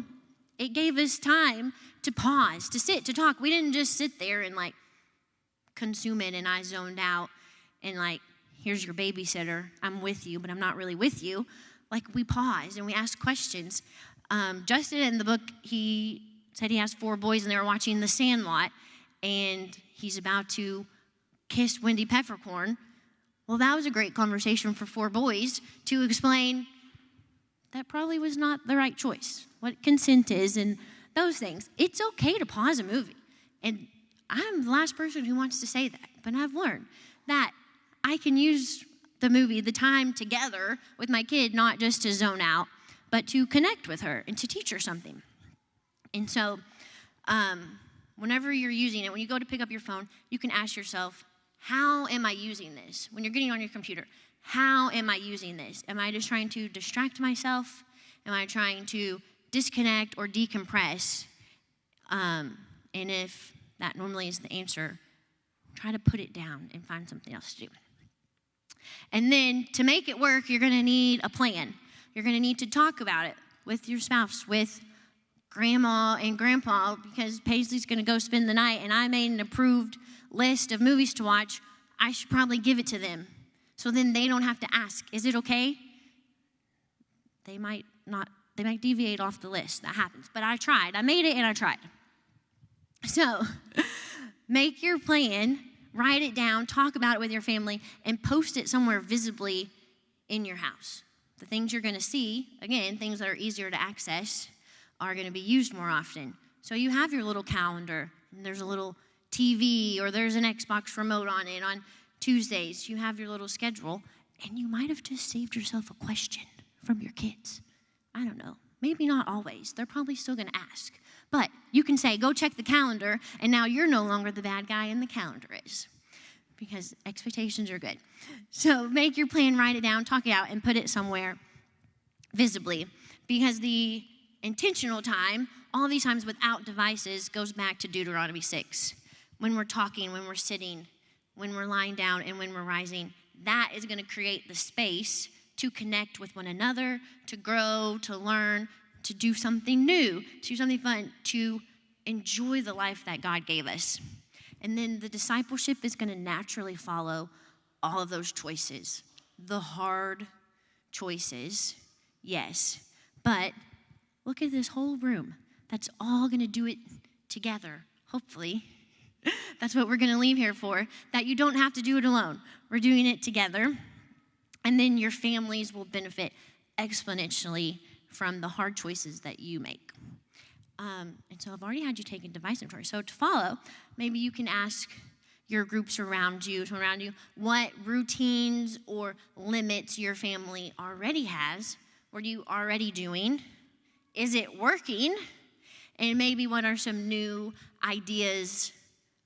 It gave us time to pause, to sit, to talk. We didn't just sit there and consume it and I zoned out and here's your babysitter. I'm with you, but I'm not really with you. We paused and we asked questions. Justin in the book, he said he has 4 boys and they were watching The Sandlot and he's about to kiss Wendy Peppercorn. Well, that was a great conversation for 4 boys to explain that probably was not the right choice, what consent is and those things. It's okay to pause a movie. And I'm the last person who wants to say that, but I've learned that I can use the movie, the time together with my kid, not just to zone out, but to connect with her and to teach her something. And so whenever you're using it, when you go to pick up your phone, you can ask yourself, how am I using this? When you're getting on your computer, how am I using this? Am I just trying to distract myself? Am I trying to disconnect or decompress? And if that normally is the answer, try to put it down and find something else to do. And then to make it work, you're going to need a plan. You're going to need to talk about it with your spouse, with grandma and grandpa, because Paisley's going to go spend the night, and I made an approved list of movies to watch. I should probably give it to them. So then they don't have to ask, is it okay? They might deviate off the list. That happens. But I tried. I made it and I tried. So make your plan, write it down, talk about it with your family, and post it somewhere visibly in your house. The things you're going to see, again, things that are easier to access, are going to be used more often. So you have your little calendar, and there's a little TV, or there's an Xbox remote on it on Tuesdays. You have your little schedule, and you might have just saved yourself a question from your kids. I don't know. Maybe not always. They're probably still going to ask. But you can say, go check the calendar, and now you're no longer the bad guy, and the calendar is. Because expectations are good. So make your plan, write it down, talk it out, and put it somewhere visibly. Because the intentional time, all these times without devices, goes back to Deuteronomy 6. When we're talking, when we're sitting, when we're lying down, and when we're rising, that is going to create the space to connect with one another, to grow, to learn, to do something new, to do something fun, to enjoy the life that God gave us. And then the discipleship is going to naturally follow all of those choices. The hard choices, yes. But look at this whole room. That's all going to do it together, hopefully. That's what we're going to leave here for, that you don't have to do it alone. We're doing it together. And then your families will benefit exponentially from the hard choices that you make. And so I've already had you take a device inventory. So to follow, maybe you can ask your groups around you, what routines or limits your family already has. What are you already doing? Is it working? And maybe what are some new ideas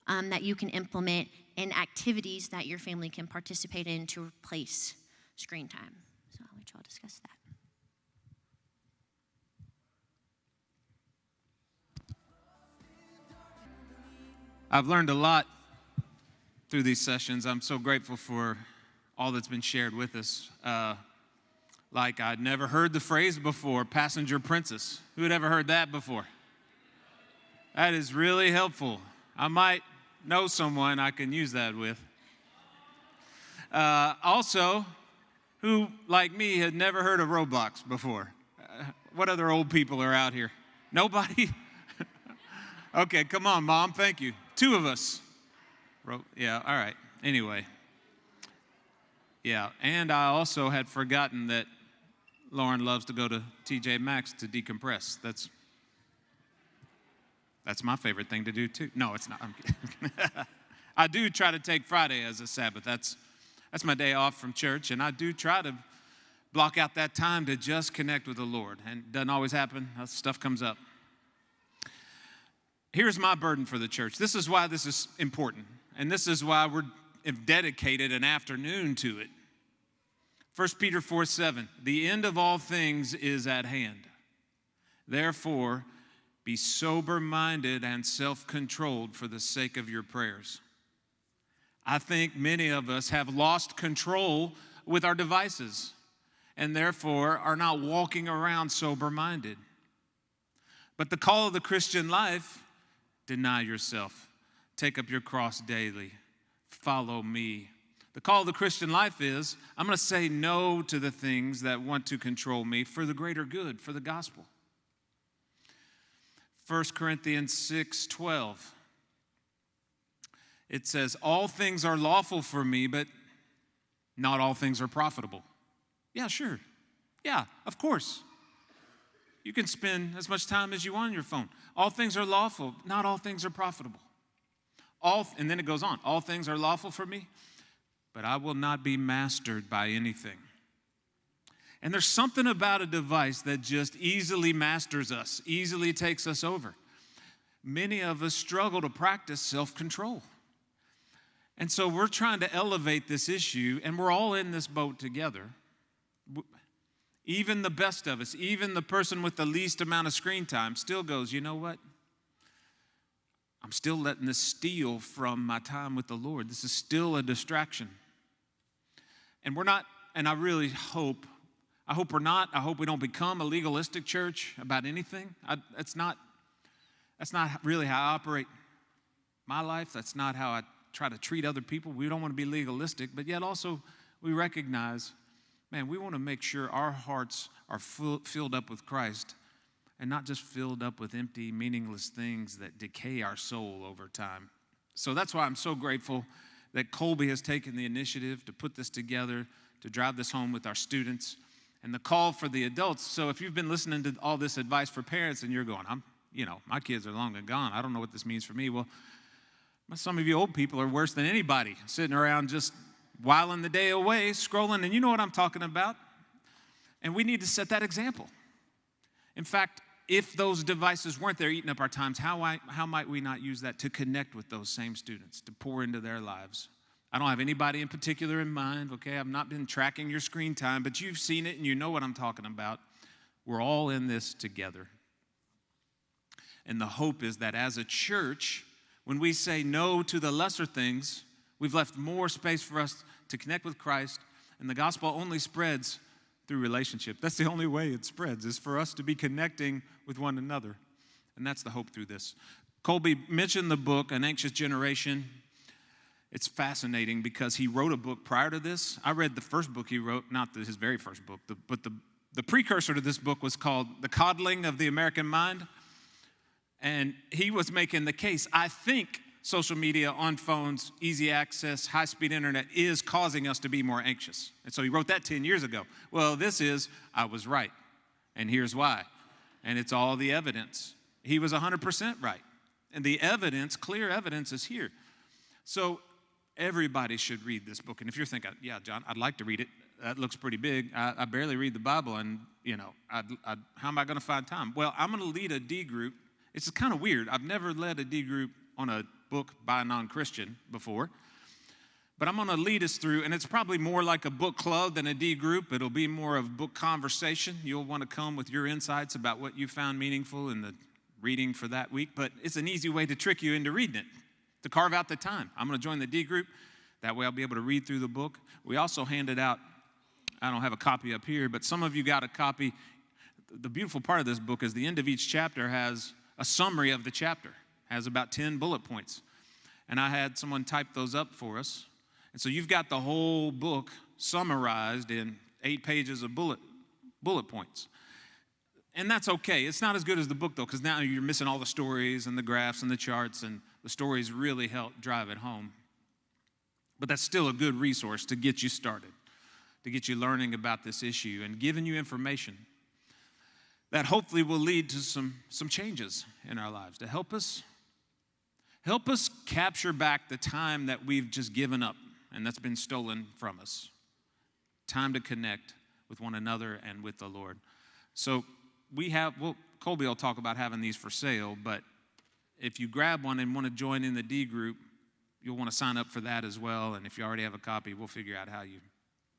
that you can implement and activities that your family can participate in to replace screen time? So I'll let y'all discuss that. I've learned a lot through these sessions. I'm so grateful for all that's been shared with us. I'd never heard the phrase before, passenger princess. Who had ever heard that before? That is really helpful. I might know someone I can use that with. Also, who, like me, had never heard of Roblox before? What other old people are out here? Nobody? Okay, come on, Mom, thank you. 2 of us. Yeah, all right. Anyway. Yeah, and I also had forgotten that Lauren loves to go to TJ Maxx to decompress. That's my favorite thing to do too. No, it's not. I'm kidding. I do try to take Friday as a Sabbath. That's my day off from church, and I do try to block out that time to just connect with the Lord. And it doesn't always happen. Stuff comes up. Here's my burden for the church. This is why this is important, and this is why we've dedicated an afternoon to it. 1 Peter 4:7, the end of all things is at hand. Therefore, be sober-minded and self-controlled for the sake of your prayers. I think many of us have lost control with our devices and therefore are not walking around sober-minded. But the call of the Christian life, deny yourself, take up your cross daily, follow me. The call of the Christian life is, I'm going to say no to the things that want to control me for the greater good, for the gospel. 1 Corinthians 6:12. It says, all things are lawful for me, but not all things are profitable. Yeah, sure. Yeah, of course. You can spend as much time as you want on your phone. All things are lawful, not all things are profitable. And then it goes on, all things are lawful for me, but I will not be mastered by anything. And there's something about a device that just easily masters us, easily takes us over. Many of us struggle to practice self-control. And so we're trying to elevate this issue, and we're all in this boat together. Even the best of us, even the person with the least amount of screen time still goes, you know what? I'm still letting this steal from my time with the Lord. This is still a distraction. And we're not, and I really hope we're not. I hope we don't become a legalistic church about anything. That's not really how I operate my life. That's not how I try to treat other people. We don't want to be legalistic, but yet also we recognize, man, we want to make sure our hearts are filled up with Christ and not just filled up with empty, meaningless things that decay our soul over time. So that's why I'm so grateful that Colby has taken the initiative to put this together, to drive this home with our students, and the call for the adults. So if you've been listening to all this advice for parents and you're going, my kids are long and gone. I don't know what this means for me. Well, some of you old people are worse than anybody, sitting around just whiling the day away, scrolling, and you know what I'm talking about. And we need to set that example. In fact, if those devices weren't there eating up our times, how might we not use that to connect with those same students, to pour into their lives? I don't have anybody in particular in mind, okay? I've not been tracking your screen time, but you've seen it and you know what I'm talking about. We're all in this together. And the hope is that as a church, when we say no to the lesser things, we've left more space for us to connect with Christ, and the gospel only spreads through relationship. That's the only way it spreads, is for us to be connecting with one another. And that's the hope through this. Colby mentioned the book, An Anxious Generation. It's fascinating because he wrote a book prior to this. I read the first book he wrote, not his very first book, but the precursor to this book was called The Coddling of the American Mind. And he was making the case, I think social media on phones, easy access, high-speed internet is causing us to be more anxious. And so he wrote that 10 years ago. Well, I was right, and here's why. And it's all the evidence. He was 100% right. And the evidence, clear evidence, is here. So everybody should read this book. And if you're thinking, yeah, John, I'd like to read it. That looks pretty big. I barely read the Bible, and, how am I going to find time? Well, I'm going to lead a D group. It's kind of weird. I've never led a D group on a book by a non-Christian before. But I'm going to lead us through, and it's probably more like a book club than a D group. It'll be more of book conversation. You'll want to come with your insights about what you found meaningful in the reading for that week. But it's an easy way to trick you into reading it, to carve out the time. I'm going to join the D group. That way I'll be able to read through the book. We also handed out, I don't have a copy up here, but some of you got a copy. The beautiful part of this book is the end of each chapter has a summary of the chapter, has about 10 bullet points. And I had someone type those up for us. And so you've got the whole book summarized in 8 pages of bullet points. And that's okay. It's not as good as the book, though, because now you're missing all the stories and the graphs and the charts, and the stories really help drive it home. But that's still a good resource to get you started, to get you learning about this issue and giving you information that hopefully will lead to some changes in our lives, to help us capture back the time that we've just given up and that's been stolen from us. Time to connect with one another and with the Lord. So Colby will talk about having these for sale, but if you grab one and want to join in the D group, you'll want to sign up for that as well. And if you already have a copy, we'll figure out how you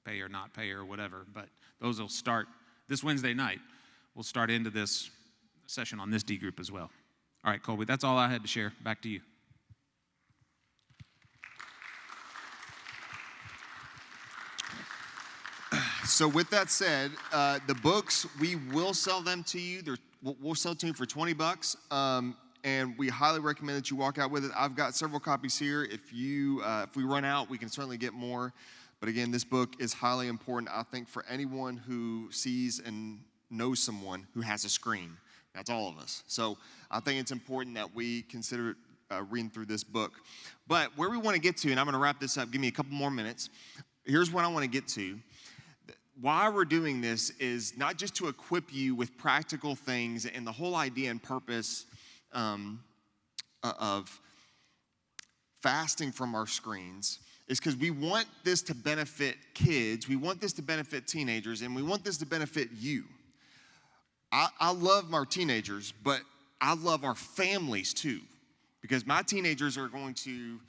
pay or not pay or whatever. But those will start this Wednesday night. We'll start into this session on this D group as well. All right, Colby, that's all I had to share. Back to you. So with that said, the books, we will sell them to you. We'll sell to you for $20. And we highly recommend that you walk out with it. I've got several copies here. If we run out, we can certainly get more. But again, this book is highly important, I think, for anyone who sees and knows someone who has a screen. That's all of us. So I think it's important that we consider reading through this book. But where we want to get to, and I'm going to wrap this up, give me a couple more minutes. Here's what I want to get to. Why we're doing this is not just to equip you with practical things, and the whole idea and purpose of fasting from our screens is because we want this to benefit kids, we want this to benefit teenagers, and we want this to benefit you. I love our teenagers, but I love our families too, because my teenagers are going to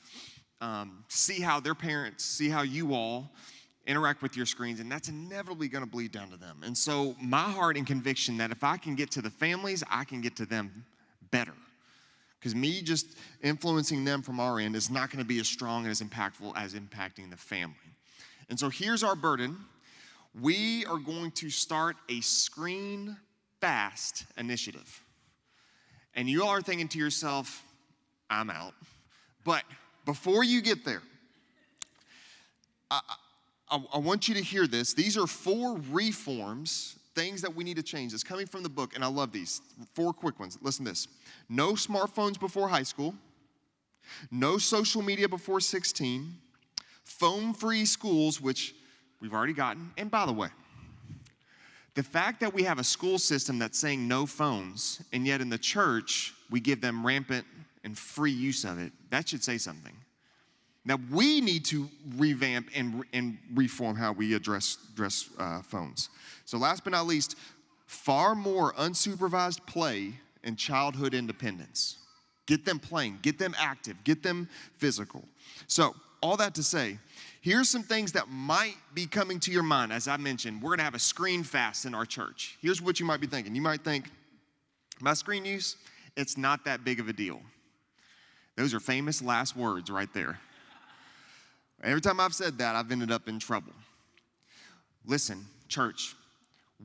see how their parents, see how you all interact with your screens, and that's inevitably going to bleed down to them. And so my heart and conviction that if I can get to the families, I can get to them better. Because me just influencing them from our end is not going to be as strong and as impactful as impacting the family. And so here's our burden. We are going to start a screen fast initiative. And you all are thinking to yourself, I'm out. But before you get there, I want you to hear this. These are 4 reforms, things that we need to change. It's coming from the book, and I love these. 4 quick ones. Listen to this. No smartphones before high school. No social media before 16. Phone-free schools, which we've already gotten. And by the way, the fact that we have a school system that's saying no phones, and yet in the church, we give them rampant and free use of it, that should say something. Now, we need to revamp and reform how we address phones. So last but not least, far more unsupervised play and childhood independence. Get them playing, get them active, get them physical. So all that to say, here's some things that might be coming to your mind. As I mentioned, we're going to have a screen fast in our church. Here's what you might be thinking. You might think, my screen use, it's not that big of a deal. Those are famous last words right there. Every time I've said that, I've ended up in trouble. Listen, church,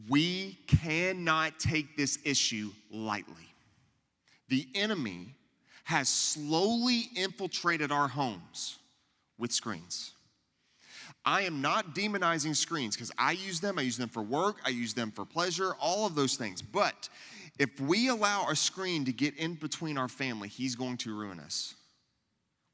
we cannot take this issue lightly. The enemy has slowly infiltrated our homes with screens. I am not demonizing screens because I use them for work, I use them for pleasure, all of those things. But if we allow a screen to get in between our family, he's going to ruin us.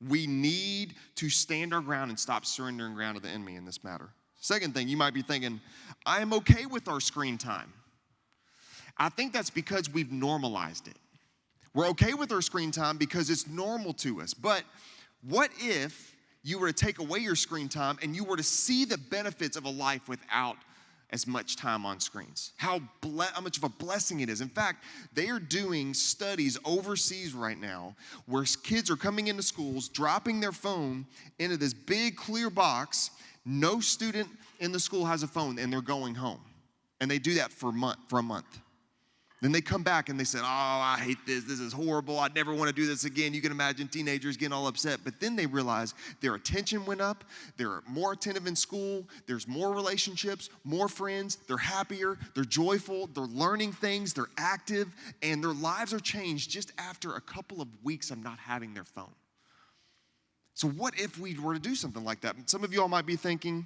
We need to stand our ground and stop surrendering ground to the enemy in this matter. Second thing, you might be thinking, I am okay with our screen time. I think that's because we've normalized it. We're okay with our screen time because it's normal to us. But what if you were to take away your screen time and you were to see the benefits of a life without as much time on screens? How much of a blessing it is. In fact, they are doing studies overseas right now where kids are coming into schools, dropping their phone into this big clear box. No student in the school has a phone, and they're going home. And they do that for a month. Then they come back and they said, oh, I hate this. This is horrible. I never want to do this again. You can imagine teenagers getting all upset. But then they realize their attention went up. They're more attentive in school. There's more relationships, more friends. They're happier. They're joyful. They're learning things. They're active. And their lives are changed just after a couple of weeks of not having their phone. So what if we were to do something like that? And some of you all might be thinking,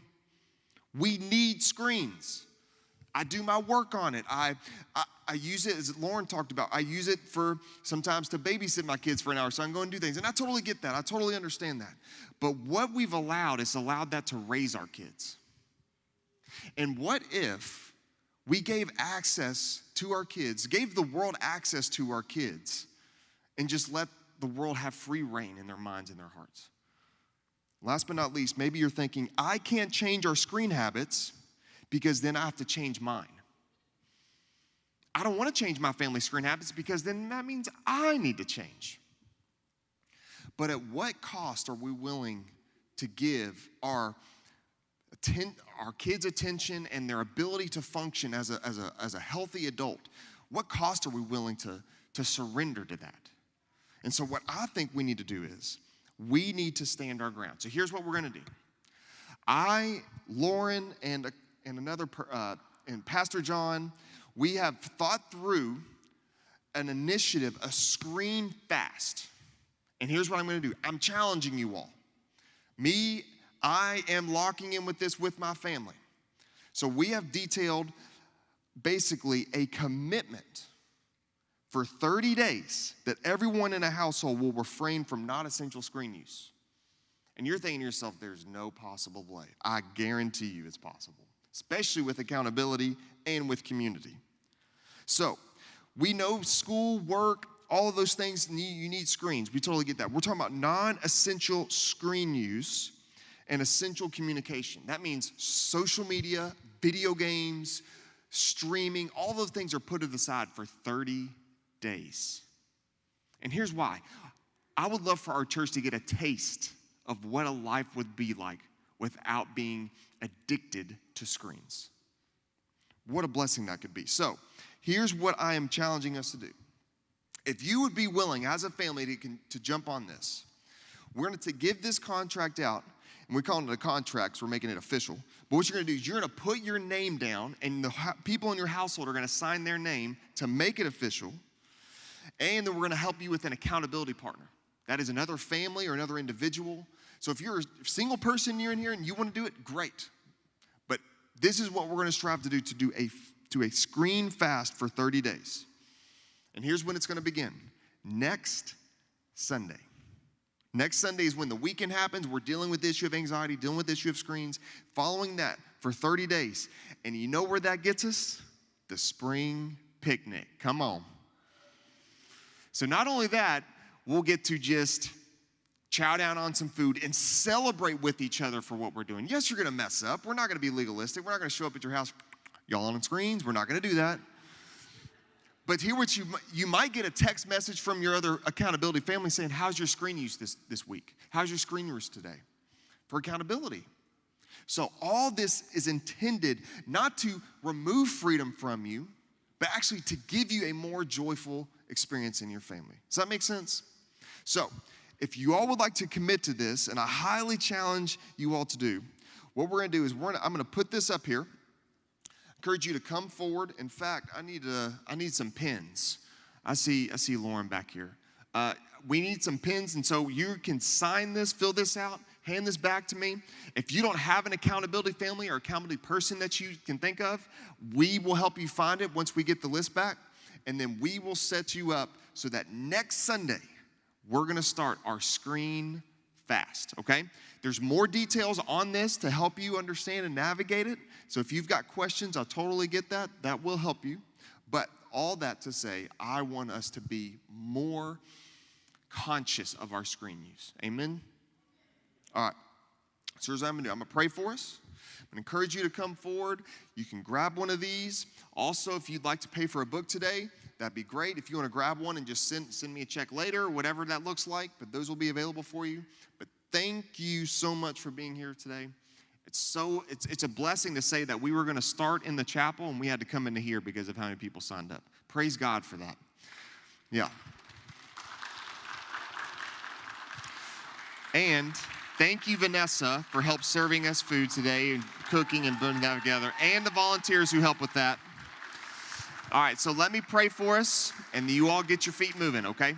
we need screens. I do my work on it. I use it, as Lauren talked about, I use it for sometimes to babysit my kids for an hour so I can go and do things. And I totally get that. I totally understand that. But what we've allowed is allowed that to raise our kids. And what if we gave access to our kids, gave the world access to our kids, and just let the world have free reign in their minds and their hearts? Last but not least, maybe you're thinking, I can't change our screen habits because then I have to change mine. I don't want to change my family screen habits because then that means I need to change. But at what cost are we willing to give our kids' attention and their ability to function as a healthy adult? What cost are we willing to surrender to that? And so what I think we need to do is we need to stand our ground. So here's what we're going to do. Lauren, and Pastor John, we have thought through an initiative, a screen fast. And here's what I'm going to do. I'm challenging you all. I am locking in with this with my family. So we have detailed basically a commitment for 30 days that everyone in a household will refrain from non-essential screen use. And you're thinking to yourself, there's no possible way. I guarantee you it's possible, especially with accountability and with community. So we know school, work, all of those things, you need screens. We totally get that. We're talking about non-essential screen use and essential communication. That means social media, video games, streaming, all those things are put to the side for 30 days. And here's why. I would love for our church to get a taste of what a life would be like without being addicted to screens. What a blessing that could be. So here's what I am challenging us to do. If you would be willing as a family to jump on this, we're going to give this contract out, and we're calling it a contract, so we're making it official. But what you're going to do is you're going to put your name down, and the people in your household are going to sign their name to make it official, and then we're going to help you with an accountability partner. That is another family or another individual. So if you're a single person you're in here and you want to do it, great. But this is what we're going to strive to do a screen fast for 30 days. And here's when it's going to begin. Next Sunday. Next Sunday is when the weekend happens. We're dealing with the issue of anxiety, dealing with the issue of screens. Following that for 30 days. And you know where that gets us? The spring picnic. Come on. So not only that, we'll get to just chow down on some food and celebrate with each other for what we're doing. Yes, you're going to mess up. We're not going to be legalistic. We're not going to show up at your house, y'all on screens. We're not going to do that. But here, what you might get a text message from your other accountability family saying, how's your screen use this week? How's your screen use today? For accountability. So all this is intended not to remove freedom from you, but actually to give you a more joyful experience in your family. Does that make sense? So if you all would like to commit to this, and I highly challenge you all to do, what we're going to do is I'm going to put this up here. Encourage you to come forward. In fact, I need some pens. I see Lauren back here. We need some pens, and so you can sign this, fill this out, hand this back to me. If you don't have an accountability family or accountability person that you can think of, we will help you find it once we get the list back, and then we will set you up so that next Sunday, we're going to start our screen fast, okay? There's more details on this to help you understand and navigate it. So if you've got questions, I totally get that. That will help you. But all that to say, I want us to be more conscious of our screen use. Amen? All right. So here's what I'm going to do. I'm going to pray for us. I'm going to encourage you to come forward. You can grab one of these. Also, if you'd like to pay for a book today, that'd be great. If you want to grab one and just send me a check later, whatever that looks like, but those will be available for you. But thank you so much for being here today. It's a blessing to say that we were going to start in the chapel and we had to come into here because of how many people signed up. Praise God for that. Yeah. And thank you, Vanessa, for help serving us food today and cooking and putting that together, and the volunteers who help with that. All right, so let me pray for us, and you all get your feet moving, okay?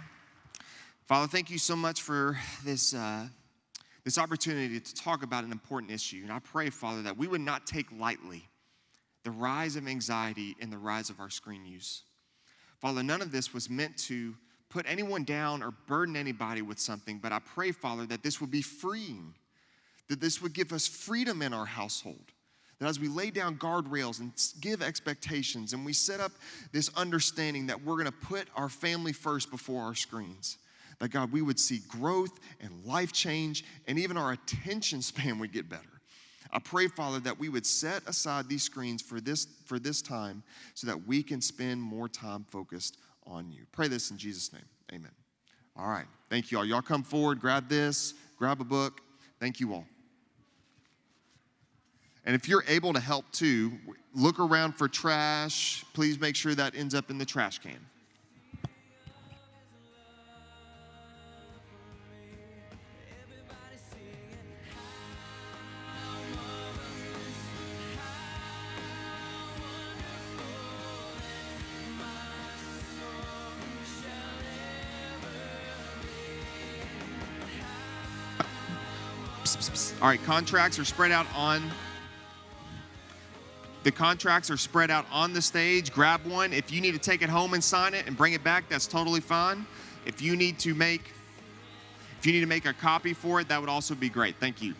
Father, thank you so much for this opportunity to talk about an important issue. And I pray, Father, that we would not take lightly the rise of anxiety and the rise of our screen use. Father, none of this was meant to put anyone down or burden anybody with something, but I pray, Father, that this would be freeing, that this would give us freedom in our household, that as we lay down guardrails and give expectations and we set up this understanding that we're going to put our family first before our screens, that God, we would see growth and life change, and even our attention span would get better. I pray, Father, that we would set aside these screens for this time so that we can spend more time focused on you. Pray this in Jesus' name. Amen. All right. Thank you all. Y'all come forward, grab this, grab a book. Thank you all. And if you're able to help too, look around for trash. Please make sure that ends up in the trash can. All right, contracts are spread out on the stage. Grab one. If you need to take it home and sign it and bring it back, that's totally fine. If you need to make a copy for it, that would also be great. Thank you.